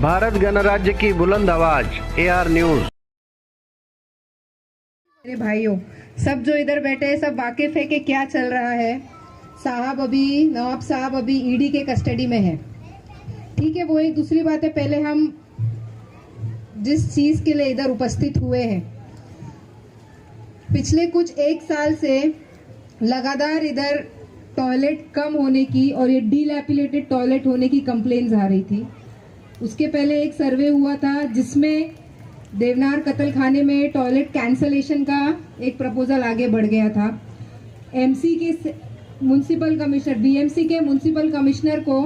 भारत गणराज्य की बुलंद आवाज AR न्यूज। मेरे भाइयों, सब जो इधर बैठे हैं सब वाकिफ है कि क्या चल रहा है। नवाब साहब अभी ईडी के कस्टडी में है। ठीक है, वो एक दूसरी बात है। पहले हम जिस चीज के लिए इधर उपस्थित हुए हैं, पिछले कुछ एक साल से लगातार इधर टॉयलेट कम होने की और ये डिलैपिलेटेड टॉयलेट होने की कंप्लेंट्स आ रही थी। उसके पहले एक सर्वे हुआ था जिसमें देवनार कत्ल खाने में टॉयलेट कैंसलेशन का एक प्रपोजल आगे बढ़ गया था। एमसी के म्युनिसिपल कमिश्नर, बीएमसी के म्युनिसिपल कमिश्नर को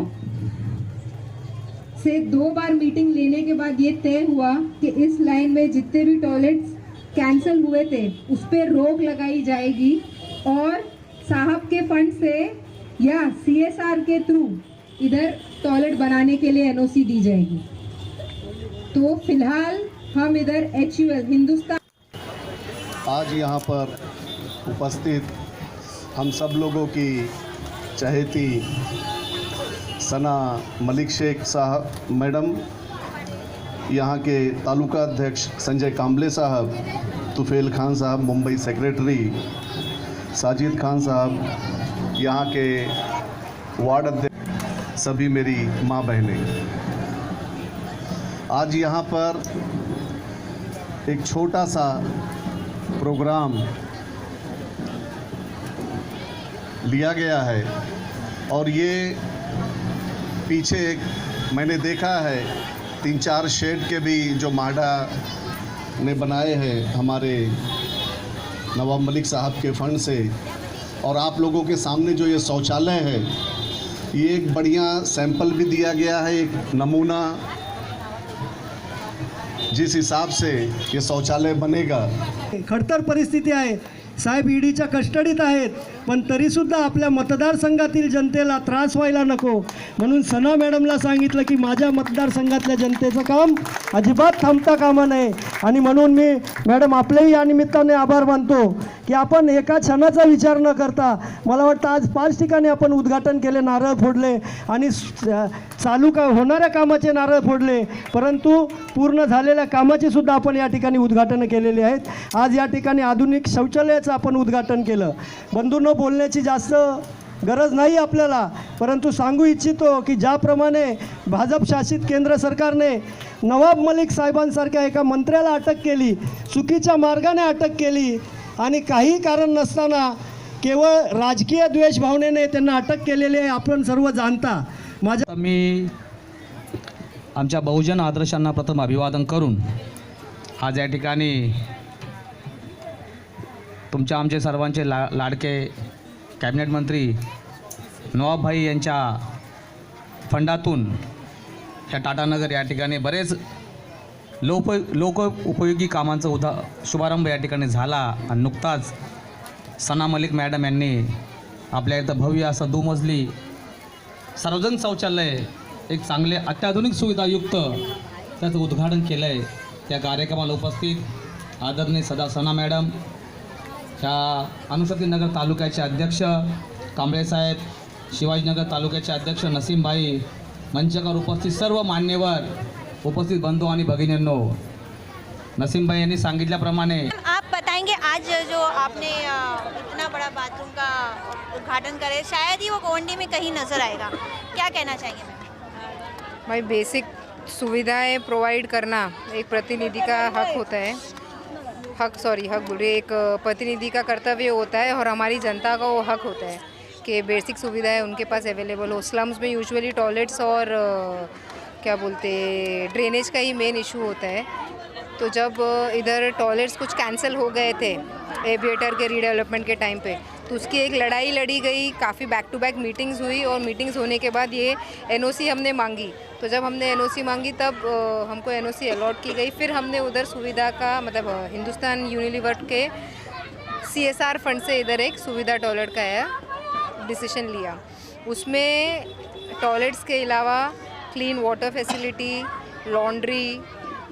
से 2 बार मीटिंग लेने के बाद ये तय हुआ कि इस लाइन में जितने भी टॉयलेट्स कैंसिल हुए थे उस पर रोक लगाई जाएगी और साहब के फंड से या CSR के थ्रू इधर टॉयलेट बनाने के लिए NOC दी जाएगी। तो फिलहाल हम इधर HUL हिंदुस्तान आज यहाँ पर उपस्थित हम सब लोगों की चहेती सना मलिक शेख साहब मैडम, यहाँ के तालुका अध्यक्ष संजय कांबले साहब, तुफेल खान साहब मुंबई सेक्रेटरी, साजिद खान साहब यहाँ के वार्ड अध्यक्ष, सभी मेरी माँ बहनें, आज यहाँ पर एक छोटा सा प्रोग्राम लिया गया है और ये पीछे मैंने देखा है 3-4 शेड के भी जो माडा ने बनाए हैं हमारे नवाब मलिक साहब के फंड से, और आप लोगों के सामने जो ये शौचालय है ये एक बढ़िया सैंपल भी दिया गया है, एक नमूना जिस हिसाब से ये शौचालय बनेगा। खडतर परिस्थिती आहे, साहेब ईडीच्या कस्टडीत आहेत, पण तरीसुद्धा आपल्या मतदारसंघातील जनतेला त्रास व्हायला नको म्हणून सना मॅडमला सांगितलं की माझ्या मतदारसंघातल्या जनतेचं काम अजिबात थांबता कामा नये। आणि म्हणून मी मॅडम आपलेही या निमित्ताने आभार मानतो की आपण एका क्षणाचा विचार न करता, मला वाटतं आज 5 ठिकाणी आपण उद्घाटन केले, नारळ फोडले आणि होणाऱ्या कामाचे नारळ फोडले, परंतु पूर्ण झालेल्या कामाचे सुद्धा आपण या ठिकाणी उद्घाटन केलेले आहेत। आज या ठिकाणी आधुनिक शौचालयाचं आपण उद्घाटन केलं। बंधूंनो, बोलण्याची जास्त गरज नाही आपल्याला, परंतु सांगू इच्छितो की ज्याप्रमाणे भाजप शासित केंद्र सरकारने नवाब मलिक साहेबांसारख्या एका मंत्र्याला अटक केली, चुकीच्या मार्गाने अटक केली आणि काही कारण नसताना केवळ राजकीय द्वेष भावनेने त्यांना अटक केलेली आहे, आपण सर्व जाणता। मी आमच्या बहुजन आदर्शांना प्रथम अभिवादन करून आज या ठिकाणी तुमच्या आमचे सर्वांचे लाडके कॅबिनेट मंत्री नवाबभाई यांच्या फंडातून या टाटानगर या ठिकाणी बरेच लोक उपयोगी कामांचा शुभारंभ या ठिकाणी झाला आणि नुकताच सना मलिक मॅडम यांनी आपल्या इथं भव्य असं दुमजली सार्वजनिक शौचालय, एक चांगले अत्याधुनिक सुविधायुक्त त्याचं उद्घाटन केलं आहे। त्या कार्यक्रमाला उपस्थित आदरणीय सना मॅडम, ह्या अनुसूचित नगर तालुक्याचे अध्यक्ष कांबळे साहेब, शिवाजीनगर तालुक्याचे अध्यक्ष नसीमभाई, मंचावर उपस्थित सर्व मान्यवर, उपस्थित बंधू आणि भगिनींनो, नसीमभाई यांनी सांगितल्याप्रमाणे आप बताएंगे आज जो आपने इतना बड़ा बाथरूम का उद्घाटन करे, शायद ही वो गोंडी में कहीं नजर आएगा, क्या कहना चाहिए मैम? भाई, बेसिक सुविधाएं प्रोवाइड करना एक प्रतिनिधि का हक होता है। हक बोल रही, एक प्रतिनिधि का कर्तव्य होता है और हमारी जनता का वो हक होता है कि बेसिक सुविधाएं उनके पास अवेलेबल हो। स्लम्स में यूजुअली टॉयलेट्स और क्या बोलते ड्रेनेज का ही मेन इशू होता है। तो जब इधर टॉयलेट्स कुछ कैंसिल हो गए थे एविएटर के रीडेवलपमेंट के टाइम पे, तो उसकी एक लड़ाई लड़ी गई, काफ़ी बैक टू बैक मीटिंग्स हुई और मीटिंग्स होने के बाद ये NOC हमने मांगी। तो जब हमने NOC मांगी तब हमको NOC अलॉट की गई। फिर हमने उधर सुविधा का मतलब हिंदुस्तान यूनिलीवर के CSR फंड से इधर एक सुविधा टॉयलेट का डिसीजन लिया। उसमें टॉयलेट्स के अलावा क्लीन वाटर फैसिलिटी, लॉन्ड्री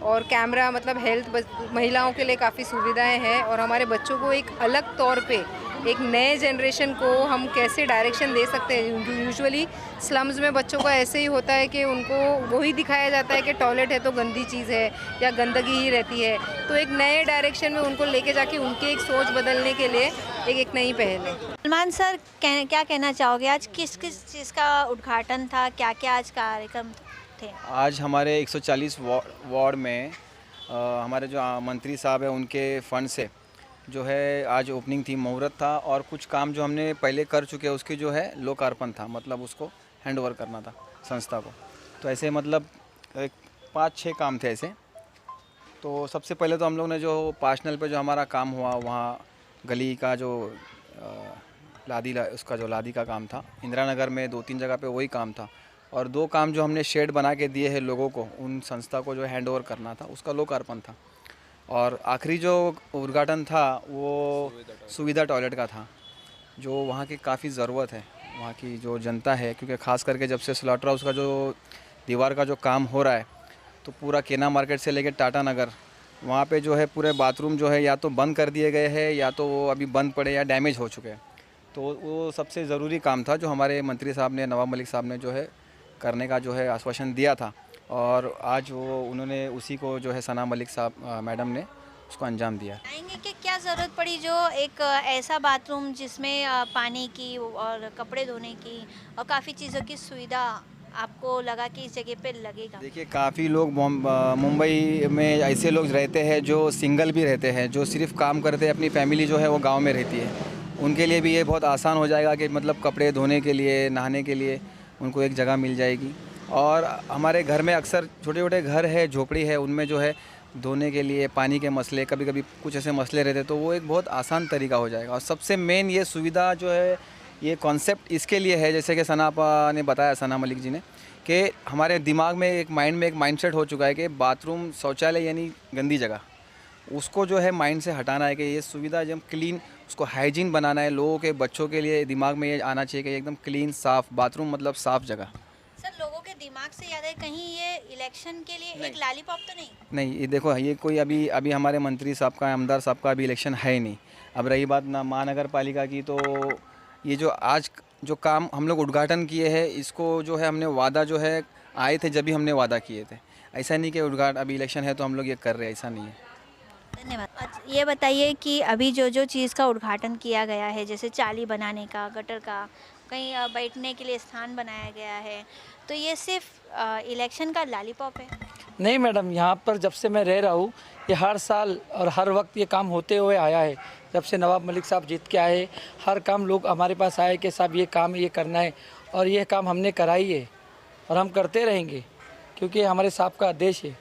और कैमरा, मतलब हेल्थ महिलाओं के लिए काफ़ी सुविधाएं हैं और हमारे बच्चों को एक अलग तौर पे एक नए जनरेशन को हम कैसे डायरेक्शन दे सकते हैं। यूजुअली स्लम्स में बच्चों का ऐसे ही होता है कि उनको वही दिखाया जाता है कि टॉयलेट है तो गंदी चीज़ है या गंदगी ही रहती है। तो एक नए डायरेक्शन में उनको लेके जाके उनकी एक सोच बदलने के लिए एक नई पहल है। सलमान सर क्या कहना चाहोगे, आज किस किस चीज़ का उद्घाटन था, क्या क्या आज कार्यक्रम थे? आज हमारे 140 वार्ड में हमारे जो मंत्री साहब हैं उनके फंड से जो है आज ओपनिंग थी, मुहूर्त था और कुछ काम जो हमने पहले कर चुके हैं उसकी जो है लोकार्पण था, मतलब उसको हैंड ओवर करना था संस्था को। तो ऐसे मतलब 5-6 काम थे ऐसे। तो सबसे पहले तो हम लोग ने जो पार्शनल पे जो हमारा काम हुआ वहाँ गली का जो उसका जो लादी का काम था, इंदिरा नगर में 2-3 जगह पे वही काम था। और 2 काम जो हमने शेड बना के दिए हैं लोगों को, उन संस्था को जो हैंड ओवर करना था उसका लोकार्पण था। और आखिरी जो उद्घाटन था वो सुविधा टॉयलेट का था, जो वहाँ की काफ़ी ज़रूरत है वहाँ की जो जनता है, क्योंकि ख़ास करके जब से स्लॉटर हाउस का जो दीवार का जो काम हो रहा है तो पूरा केना मार्केट से लेकर टाटा नगर वहाँ पे जो है पूरे बाथरूम जो है या तो बंद कर दिए गए हैं या तो वो अभी बंद पड़े या डैमेज हो चुके हैं। तो वो सबसे ज़रूरी काम था जो हमारे मंत्री साहब ने, नवाब मलिक साहब ने जो है करने का जो है आश्वासन दिया था। और आज वो उन्होंने उसी को जो है सना मलिक साहब मैडम ने उसको अंजाम दिया। आएंगे कि क्या ज़रूरत पड़ी जो एक ऐसा बाथरूम जिसमें पानी की और कपड़े धोने की और काफ़ी चीज़ों की सुविधा आपको लगा कि इस जगह पे लगेगा? देखिए, काफ़ी लोग मुंबई में ऐसे लोग रहते हैं जो सिंगल भी रहते हैं, जो सिर्फ काम करते हैं, अपनी फैमिली जो है वो गांव में रहती है। उनके लिए भी ये बहुत आसान हो जाएगा कि मतलब कपड़े धोने के लिए, नहाने के लिए उनको एक जगह मिल जाएगी। और हमारे घर में अक्सर छोटे छोटे घर है, झोपड़ी है, उनमें जो है धोने के लिए पानी के मसले, कभी कभी कुछ ऐसे मसले रहते, तो वो एक बहुत आसान तरीका हो जाएगा। और सबसे मेन ये सुविधा जो है, ये कॉन्सेप्ट इसके लिए है, जैसे कि सनापा ने बताया, सना मलिक जी ने, कि हमारे दिमाग में एक माइंडसेट हो चुका है कि बाथरूम, शौचालय यानी गंदी जगह, उसको जो है माइंड से हटाना है कि ये सुविधा जब क्लीन, उसको हाइजीन बनाना है। लोगों के बच्चों के लिए दिमाग में ये आना चाहिए कि एकदम क्लीन, साफ़ बाथरूम मतलब साफ़ जगह। सर, लोगों के दिमाग से याद है कहीं ये इलेक्शन के लिए एक लॉलीपॉप तो नहीं, ये देखो, ये कोई अभी हमारे मंत्री साहब का, आमदार साहब का अभी इलेक्शन है ही नहीं। अब रही बात ना महानगर पालिका की, तो ये जो आज जो काम हम लोग उद्घाटन किए हैं, इसको जो है हमने वादा जो है आए थे जब भी हमने वादा किए थे। ऐसा नहीं कि उद्घाटन अभी इलेक्शन है तो हम लोग ये कर रहे हैं, ऐसा नहीं है। धन्यवाद। अच्छा, ये बताइए कि अभी जो चीज़ का उद्घाटन किया गया है, जैसे चाली बनाने का, गटर का, कहीं बैठने के लिए स्थान बनाया गया है, तो ये सिर्फ इलेक्शन का लॉलीपॉप है? नहीं मैडम, यहाँ पर जब से मैं रह रहा हूँ, ये हर साल और हर वक्त ये काम होते हुए आया है। जब से नवाब मलिक साहब जीत के आए, हर काम लोग हमारे पास आए कि साहब ये काम ये करना है, और ये काम हमने कराई है और हम करते रहेंगे, क्योंकि हमारे साहब का आदेश है।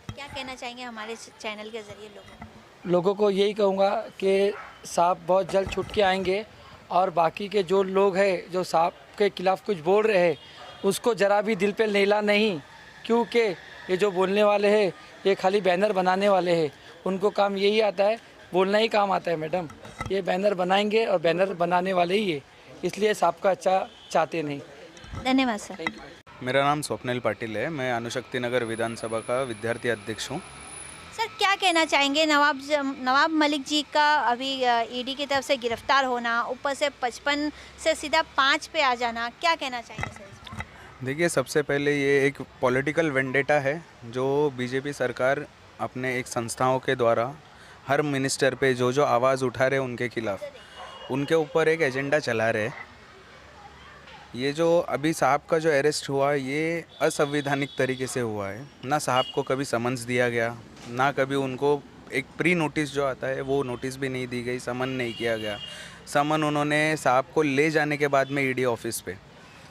क्या कहना चाहेंगे हमारे चैनल के ज़रिए लोगों को? यही कहूँगा कि साहब बहुत जल्द छुट के आएंगे, और बाकी के जो लोग हैं जो साहब के खिलाफ़ कुछ बोल रहे हैं, उसको ज़रा भी दिल पे लेला नहीं, क्योंकि ये जो बोलने वाले हैं ये खाली बैनर बनाने वाले हैं। उनको काम यही आता है, बोलना ही काम आता है मैडम। ये बैनर बनाएंगे और बैनर बनाने वाले ही है, इसलिए साहब का अच्छा चाहते नहीं। धन्यवाद सर। मेरा नाम स्वप्निल पाटिल है, मैं अनुशक्ति नगर विधानसभा का विद्यार्थी अध्यक्ष हूँ। सर, क्या कहना चाहेंगे नवाब मलिक जी का अभी ईडी की तरफ से गिरफ्तार होना, ऊपर से 55 से सीधा 5 पे आ जाना, क्या कहना चाहेंगे सर? देखिए, सबसे पहले ये एक पॉलिटिकल वेंडेटा है जो बीजेपी सरकार अपने एक संस्थाओं के द्वारा हर मिनिस्टर पे जो आवाज़ उठा रहे उनके खिलाफ, उनके ऊपर एक एजेंडा चला रहे। ये जो अभी साहब का जो अरेस्ट हुआ, ये असंवैधानिक तरीके से हुआ है। ना साहब को कभी समन्स दिया गया, ना कभी उनको एक प्री नोटिस जो आता है वो नोटिस भी नहीं दी गई, समन नहीं किया गया। समन उन्होंने साहब को ले जाने के बाद में ईडी ऑफिस पे,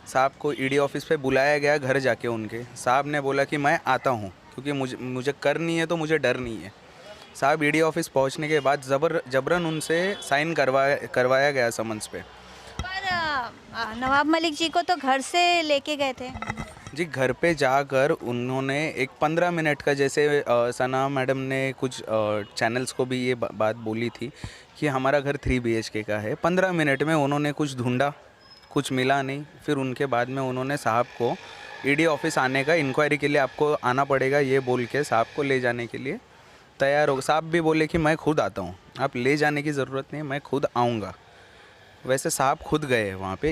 साहब को ईडी ऑफिस पे बुलाया गया घर जाके उनके। साहब ने बोला कि मैं आता हूँ, क्योंकि मुझे करनी है तो मुझे डर नहीं है। साहब ईडी ऑफिस पहुँचने के बाद जबरन उनसे साइन करवाया गया समन्स पे। पर नवाब मलिक जी को तो घर से लेके गए थे जी। घर पे जाकर उन्होंने एक 15 मिनट का, जैसे सना मैडम ने कुछ चैनल्स को भी ये बात बोली थी कि हमारा घर 3 BHK का है। 15 मिनट में उन्होंने कुछ ढूंढा, कुछ मिला नहीं। फिर उनके बाद में उन्होंने साहब को ईडी ऑफिस आने का, इंक्वायरी के लिए आपको आना पड़ेगा, ये बोल के साहब को ले जाने के लिए तैयार हो। साहब भी बोले कि मैं खुद आता हूँ, आप ले जाने की ज़रूरत नहीं, मैं खुद आऊँगा। वैसे साहब खुद गए वहाँ पे,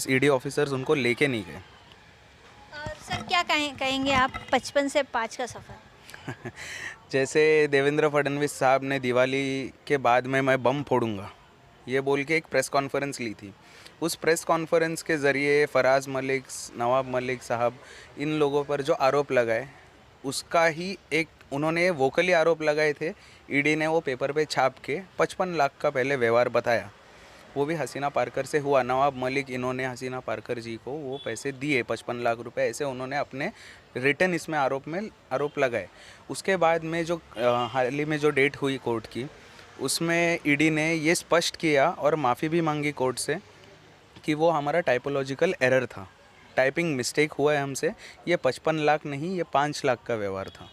ईडी ऑफिसर्स उनको लेके नहीं गए। सर क्या कहेंगे आप 55 से 5 का सफ़र? जैसे देवेंद्र फडणवीस साहब ने दिवाली के बाद में मैं बम फोड़ूंगा ये बोल के एक प्रेस कॉन्फ्रेंस ली थी। उस प्रेस कॉन्फ्रेंस के ज़रिए फराज मलिक, नवाब मलिक साहब, इन लोगों पर जो आरोप लगाए उसका ही एक उन्होंने वोकली आरोप लगाए थे। ईडी ने वो पेपर पे छाप के 55 लाख का पहले व्यवहार बताया, वो भी हसीना पारकर से हुआ। नवाब मलिक इन्होंने हसीना पारकर जी को वो पैसे दिए 55 लाख रुपए, ऐसे उन्होंने अपने रिटर्न इसमें आरोप लगाए। उसके बाद में जो हाल ही में जो डेट हुई कोर्ट की, उसमें ईडी ने ये स्पष्ट किया और माफ़ी भी मांगी कोर्ट से कि वो हमारा टाइपोलॉजिकल एरर था, टाइपिंग मिस्टेक हुआ है हमसे, ये 55 लाख नहीं, ये 5 लाख का व्यवहार था।